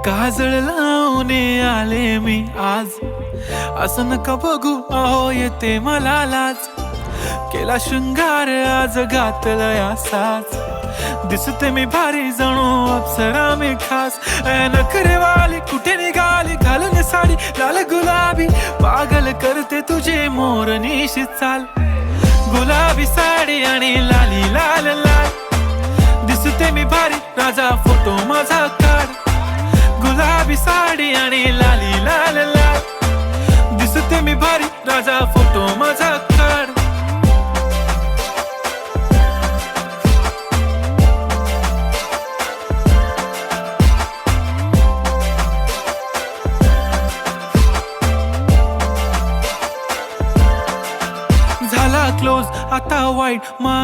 काजळ लावून आले मी आज, असं नका बघू अहो येते मला लाज. केला शृंगार आज घातलाय असाच, दिसते मी भारी जणू अप्सरा मी खास. नखरेवाली कुठे निघाली घालून साडी लाल गुलाबी, पागल करते तुझे मोरनीशी चाल. गुलाबी साडी आणि लाली लाल लाल, दिसते मी भारी राजा फोटो माझा काढ. गुलाबी साडी आणि लाली लाल लाल, दिसते मी भारी राजा फोटो माझा काढ.